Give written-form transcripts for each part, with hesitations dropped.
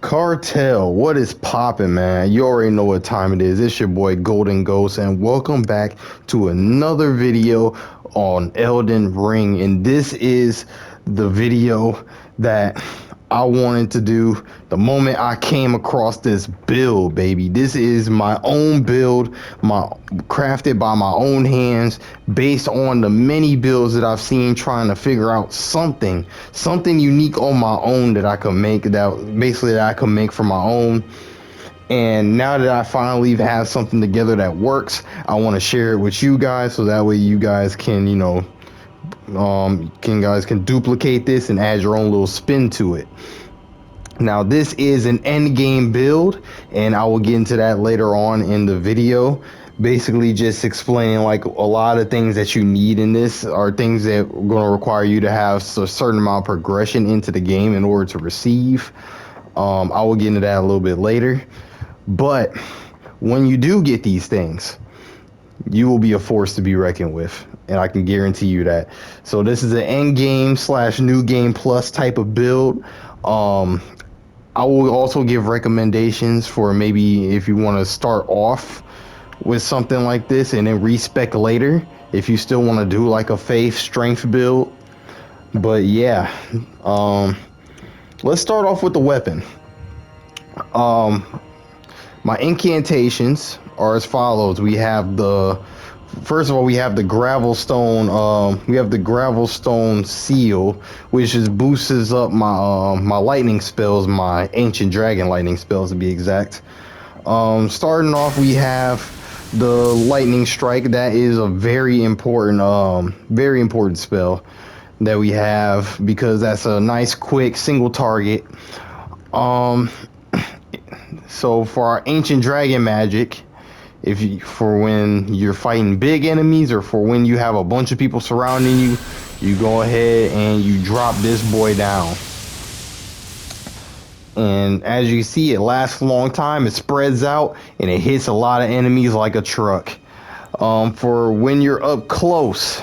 Cartel, what is poppin', man? You already know what time it is. It's your boy Golden Ghost, and welcome back to another video on Elden Ring. And this is the video that I wanted to do the moment I came across this build, baby. This is my own build, crafted by my own hands, based on the many builds that I've seen, trying to figure out something unique on my own that I can make, that I can make for my own. And now that I finally have something together that works, I want to share it with you guys, so that way you guys can, can duplicate this and add your own little spin to it. Now, this is an end game build, and I will get into that later on in the video. Basically, just explaining like a lot of things that you need in this are things that are going to require you to have a certain amount of progression into the game in order to receive. I will get into that a little bit later. But when you do get these things, you will be a force to be reckoned with, and I can guarantee you that. So this is an end game / new game plus type of build. I will also give recommendations for maybe if you want to start off with something like this and then respec later, if you still want to do like a faith strength build. But yeah, let's start off with the weapon. My incantations are as follows. First of all, we have the gravel stone. We have the gravel stone seal, which just boosts up my lightning spells, my ancient dragon lightning spells to be exact. Starting off, we have the lightning strike. That is a very important spell that we have, because that's a nice quick single target. So for our ancient dragon magic, for when you're fighting big enemies, or for when you have a bunch of people surrounding you, you go ahead and you drop this boy down. And as you see, it lasts a long time, it spreads out, and it hits a lot of enemies like a truck. For when you're up close,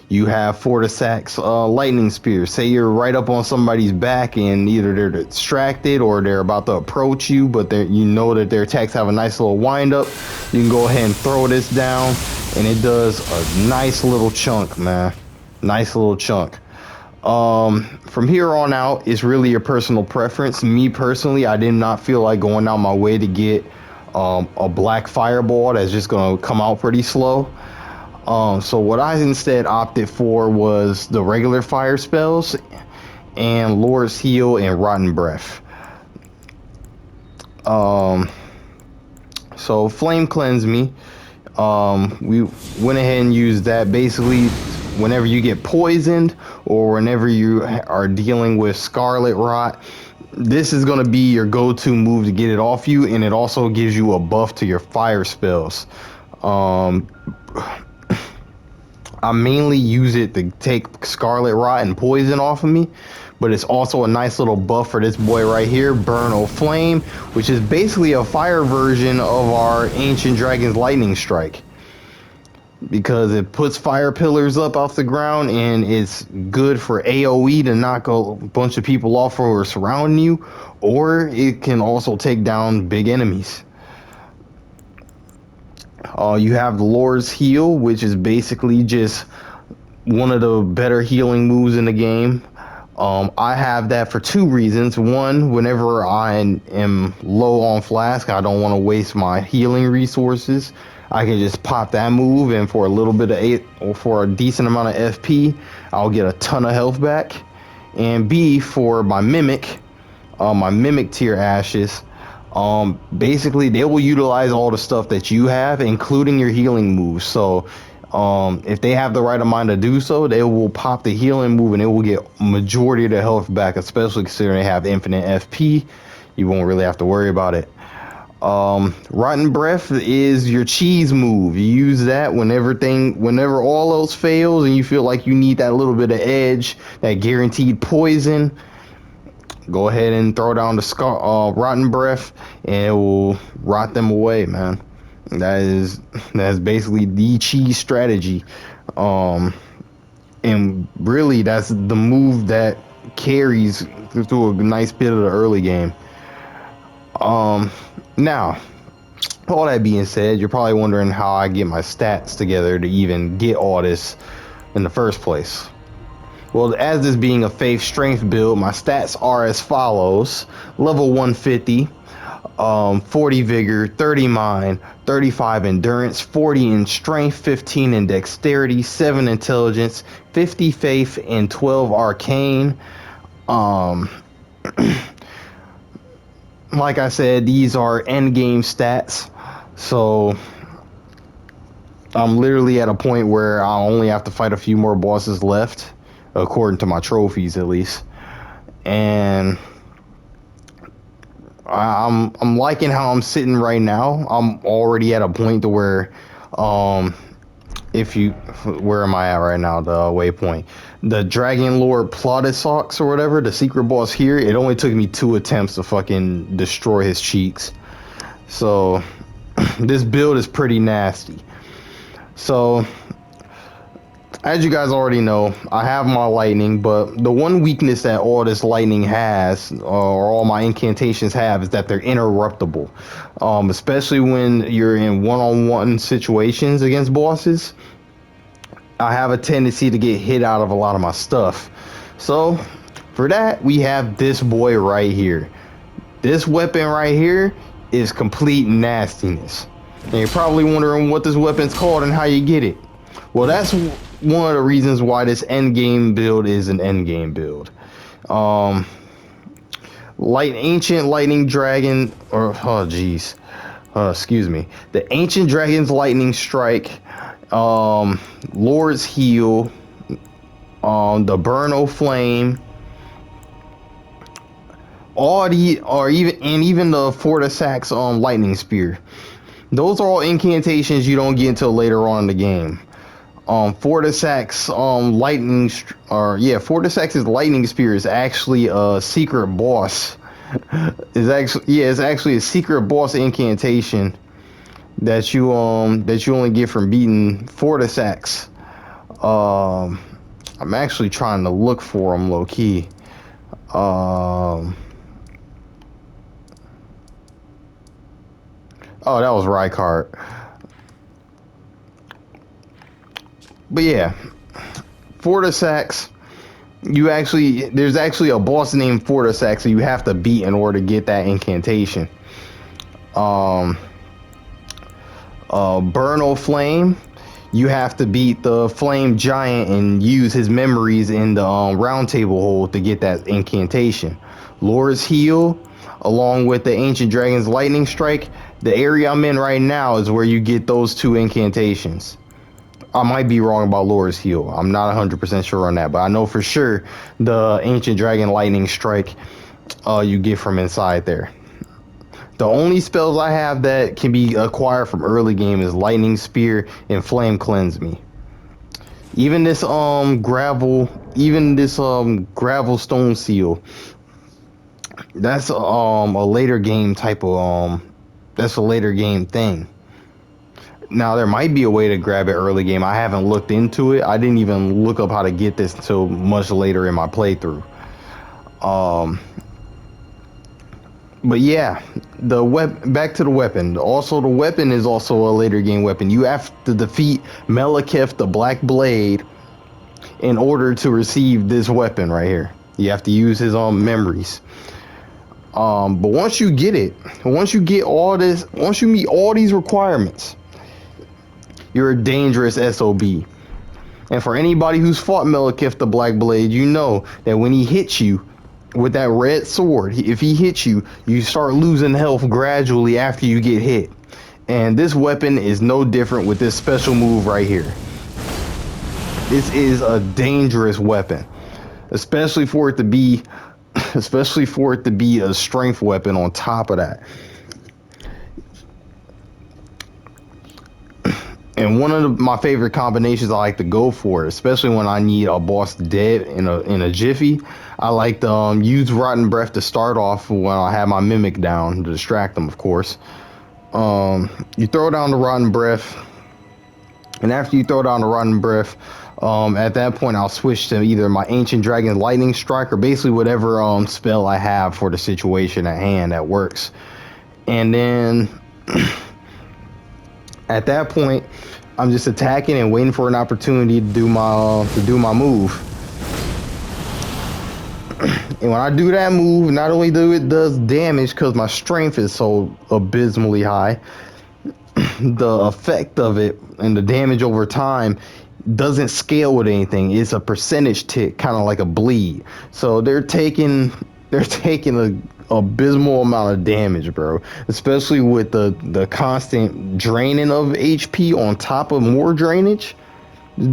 you have Fortisac's lightning spear. Say you're right up on somebody's back, and either they're distracted or they're about to approach you, but you know that their attacks have a nice little wind up. You can go ahead and throw this down, and it does a nice little chunk, man. Nice little chunk. From here on out, it's really your personal preference. Me personally, I did not feel like going out my way to get a black fireball that's just gonna come out pretty slow. So what I instead opted for was the regular fire spells and Lord's Heal and Rotten Breath. So Flame Cleanse Me, we went ahead and used that. Basically, whenever you get poisoned or whenever you are dealing with Scarlet Rot, this is going to be your go-to move to get it off you, and it also gives you a buff to your fire spells. I mainly use it to take Scarlet Rot and poison off of me, but it's also a nice little buff for this boy right here, Burn O Flame, which is basically a fire version of our Ancient Dragon's Lightning Strike, because it puts fire pillars up off the ground, and it's good for AoE to knock a bunch of people off who are surrounding you, or it can also take down big enemies. You have the Lord's Heal, which is basically just one of the better healing moves in the game. I have that for two reasons. One, whenever I am low on flask, I don't want to waste my healing resources. I can just pop that move, and for a little bit of for a decent amount of FP, I'll get a ton of health back. And B, for my mimic tier ashes, basically they will utilize all the stuff that you have, including your healing moves. So if they have the right amount to do so, they will pop the healing move, and it will get majority of the health back, especially considering they have infinite FP. You won't really have to worry about it. Rotten Breath is your cheese move. You use that whenever all else fails and you feel like you need that little bit of edge, that guaranteed poison. Go ahead and throw down the Rotten Breath, and it will rot them away, man. That's basically the cheese strategy. And really, that's the move that carries through a nice bit of the early game. Now, all that being said, you're probably wondering how I get my stats together to even get all this in the first place. Well, as this being a faith strength build, my stats are as follows: level 150, 40 vigor, 30 mind, 35 endurance, 40 in strength, 15 in dexterity, 7 intelligence, 50 faith, and 12 arcane. Like I said, these are end game stats, so I'm literally at a point where I only have to fight a few more bosses left, according to my trophies at least. And I'm liking how I'm sitting right now. I'm already at a point to where, where am I at right now? The waypoint, the Dragon Lord Plotosauce or whatever, the secret boss here. It only took me 2 attempts to fucking destroy his cheeks. So this build is pretty nasty. So, as you guys already know, I have my lightning, but the one weakness that all this lightning has, or all my incantations have, is that they're interruptible. Especially when you're in one-on-one situations against bosses, I have a tendency to get hit out of a lot of my stuff. So, for that, we have this boy right here. This weapon right here is complete nastiness. And you're probably wondering what this weapon's called and how you get it. Well, that's one of the reasons why this endgame build is an endgame build. Ancient lightning dragon, excuse me. The ancient dragon's lightning strike, Lord's heal, the Burno flame, even the Fortisax lightning spear. Those are all incantations you don't get until later on in the game. Fortisax Fortisax's lightning spear is actually a secret boss. It's actually a secret boss incantation that you only get from beating Fortisax. I'm actually trying to look for him low key. Oh, that was Rykart. But yeah, Fortisax, there's actually a boss named Fortisax that you have to beat in order to get that incantation. Burno Flame, you have to beat the Flame Giant and use his memories in the round table hole to get that incantation. Lord's Heal, along with the Ancient Dragon's Lightning Strike, the area I'm in right now is where you get those 2 incantations. I might be wrong about Lord's Heal. I'm not 100% sure on that, but I know for sure the Ancient Dragon Lightning Strike you get from inside there. The only spells I have that can be acquired from early game is Lightning Spear and Flame Cleanse Me. Even this gravel stone seal, that's a later game type of that's a later game thing. Now there might be a way to grab it early game. I haven't looked into it. I didn't even look up how to get this until much later in my playthrough. But yeah, back to the weapon. Also, the weapon is also a later game weapon. You have to defeat Malekith the Black Blade in order to receive this weapon right here. You have to use his memories. But once you get it, once you meet all these requirements, you're a dangerous SOB. And for anybody who's fought Malekith the Black Blade, you know that when he hits you with that red sword, if he hits you, you start losing health gradually after you get hit. And this weapon is no different with this special move right here. This is a dangerous weapon, especially for it to be a strength weapon on top of that. And one of my favorite combinations I like to go for, especially when I need a boss dead in a jiffy, I like to use Rotten Breath to start off when I have my Mimic down to distract them, of course. You throw down the Rotten Breath, and after you throw down the Rotten Breath, At that point, I'll switch to either my Ancient Dragon Lightning Strike or basically whatever spell I have for the situation at hand that works. And then at that point, I'm just attacking and waiting for an opportunity to do my move. And when I do that move, not only do it does damage because my strength is so abysmally high, the effect of it and the damage over time doesn't scale with anything. It's a percentage tick, kind of like a bleed. So they're taking a abysmal amount of damage, bro. Especially with the constant draining of HP on top of more drainage,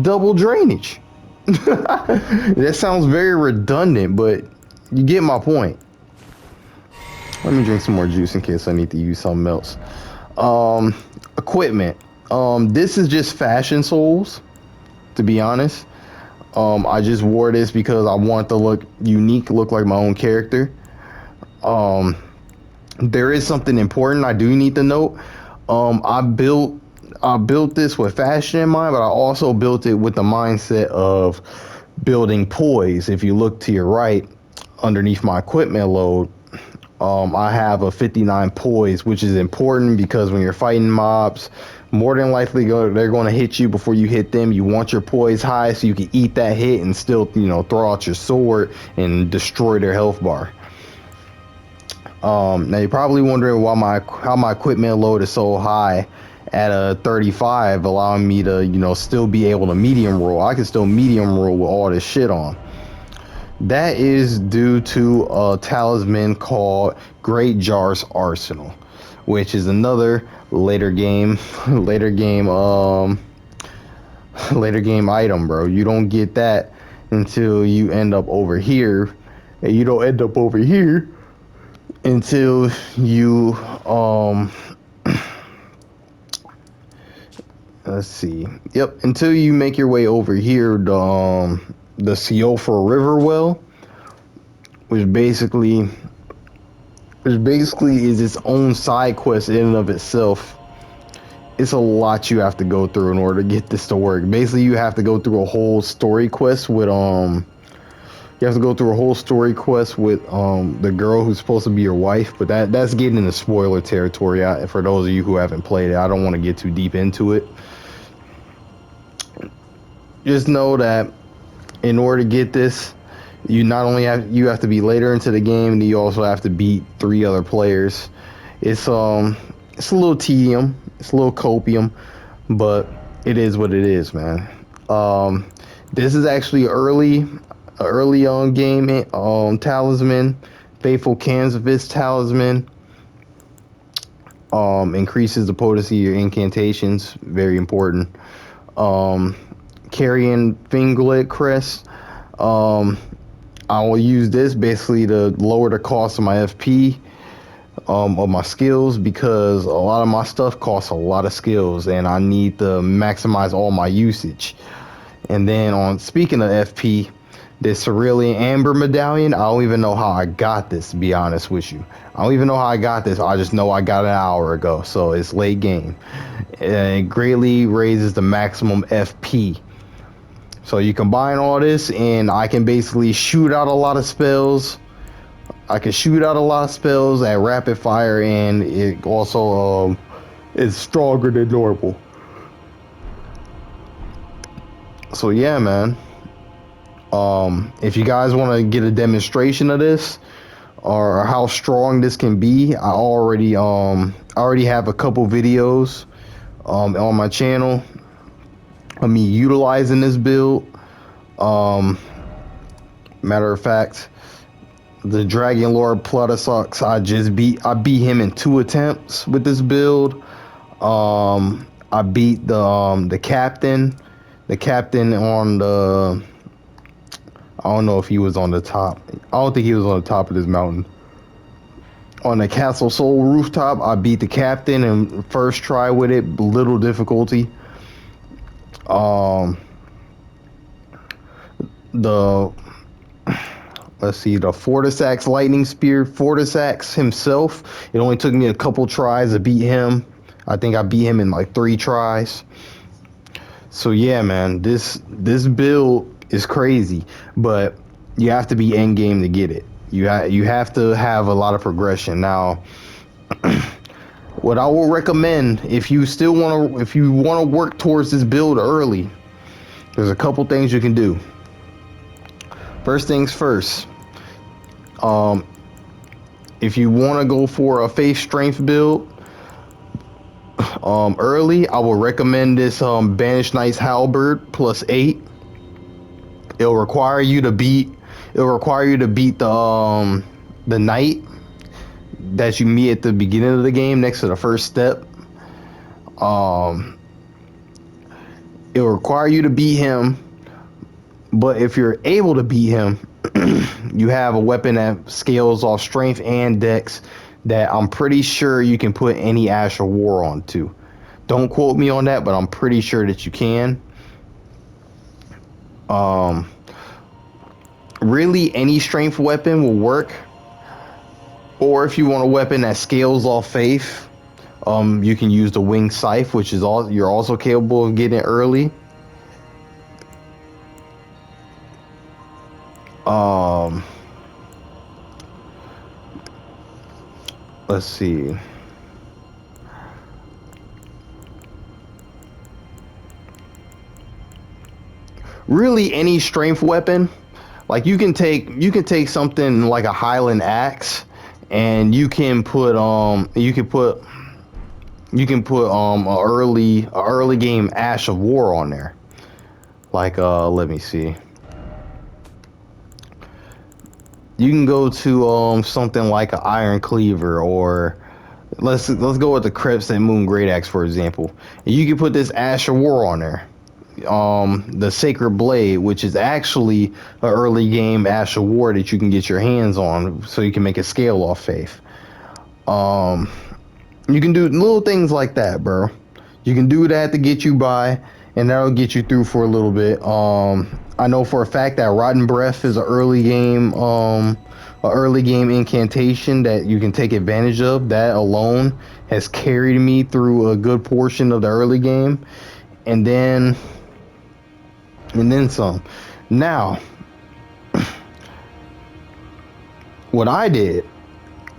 double drainage. That sounds very redundant, but you get my point. Let me drink some more juice in case I need to use something else. Equipment. This is just fashion souls, to be honest. I just wore this because I want to look unique, look like my own character. There is something important I do need to note. I built this with fashion in mind, but I also built it with the mindset of building poise. If you look to your right, underneath my equipment load, I have a 59 poise, which is important because when you're fighting mobs, more than likely they're going to hit you before you hit them. You want your poise high so you can eat that hit and still, throw out your sword and destroy their health bar. Now you're probably wondering how my equipment load is so high at a 35, allowing me to, still be able to medium roll. I can still medium roll with all this shit on. That is due to a talisman called Great Jar's Arsenal, which is another later game item, bro. You don't get that until you end up over here, and you don't end up over here until you let's see. Yep, until you make your way over here, the Siofra River Well, which basically is its own side quest in and of itself. It's a lot you have to go through in order to get this to work. Basically, you have to go through a whole story quest with the girl who's supposed to be your wife, but that's getting into spoiler territory. For those of you who haven't played it, I don't want to get too deep into it. Just know that in order to get this, you not only have to be later into the game, and you also have to beat 3 other players. It's a little tedium, it's a little copium, but it is what it is, man. This is actually early on game talisman, Faithful Canvas talisman. Increases the potency of your incantations, very important. Carrion Finglet Crest. I will use this basically to lower the cost of my FP, of my skills, because a lot of my stuff costs a lot of skills and I need to maximize all my usage. And then speaking of FP, this Cerulean Amber Medallion, I don't even know how I got this, to be honest with you. I don't even know how I got this. I just know I got it an hour ago, so it's late game. It greatly raises the maximum FP. So you combine all this, and I can basically shoot out a lot of spells. I can shoot out a lot of spells at rapid fire, and it also is stronger than normal. So yeah, man. If you guys want to get a demonstration of this or how strong this can be, I already have a couple videos on my channel of me utilizing this build. Matter of fact, the Dragon Lord Plutosucks, I beat him in 2 attempts with this build. I beat the captain on the, I don't know if he was on the top. I don't think he was on the top of this mountain. On the Castle Soul rooftop, I beat the captain in first try with it, little difficulty. The Fortisax Lightning Spear, Fortisax himself, it only took me a couple tries to beat him. I think I beat him in like 3 tries. So yeah, man, this build is crazy, but you have to be end game to get it. You have to have a lot of progression. Now, what I will recommend if you still want to, if you want to work towards this build early, there's a couple things you can do. First things first, um, if you want to go for a faith strength build, early, I will recommend this Banished Knight's Halberd +8. It'll require you to beat. It'll require you to beat the knight that you meet at the beginning of the game next to the first step. It'll require you to beat him, but if you're able to beat him, you have a weapon that scales off strength and dex that I'm pretty sure you can put any Ash of War onto. Don't quote me on that, but I'm pretty sure that you can. Really, any strength weapon will work. Or if you want a weapon that scales off faith, you can use the winged scythe, which is all you're also capable of getting early. Let's see. Really, any strength weapon, like you can take something like a Highland axe, and you can put a early game Ash of War on there. Like let me see. You can go to something like an Iron Cleaver, or let's go with the Crescent Moon Great Axe for example. And you can put this Ash of War on there. The Sacred Blade, which is actually an early game Ash of War that you can get your hands on, so you can make a scale off faith. You can do little things like that, bro. You can do that to get you by, and that'll get you through for a little bit. I know for a fact that Rotten Breath is an early game incantation that you can take advantage of. That alone has carried me through a good portion of the early game, and then some. Now, what I did,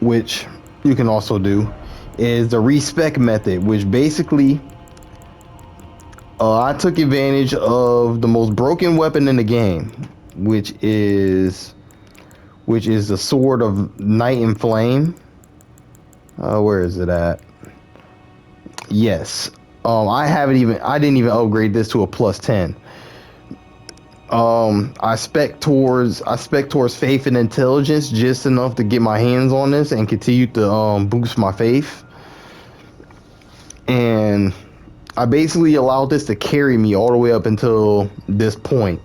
which you can also do, is the Respec Method, which basically I took advantage of the most broken weapon in the game, which is the Sword of Night and Flame. Where is it at? Yes. I didn't even upgrade this to a +10. I spec towards faith and intelligence just enough to get my hands on this and continue to boost my faith. And I basically allowed this to carry me all the way up until this point.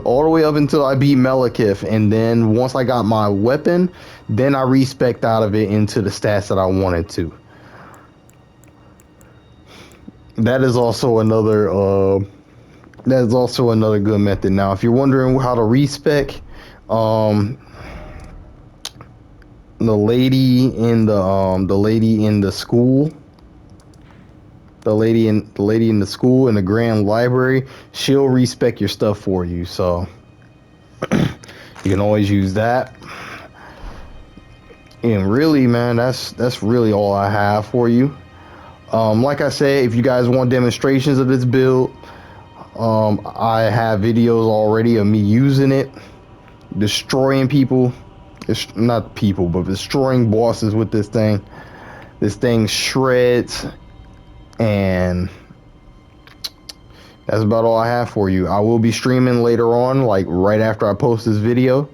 All the way up until I beat Malekith, and then once I got my weapon, then I respec'd out of it into the stats that I wanted to. That is also another good method. Now, if you're wondering how to respec, the lady in the school in the grand library, she'll respec your stuff for you, so you can always use that. And really, man, that's really all I have for you. Like I said, if you guys want demonstrations of this build, I have videos already of me using it, destroying people. It's not people, but destroying bosses with this thing. This thing shreds. And that's about all I have for you. I will be streaming later on, like right after I post this video.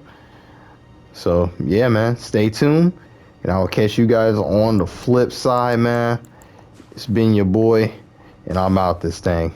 So yeah, man, stay tuned, and I will catch you guys on the flip side, man. It's been your boy, and I'm out this thing.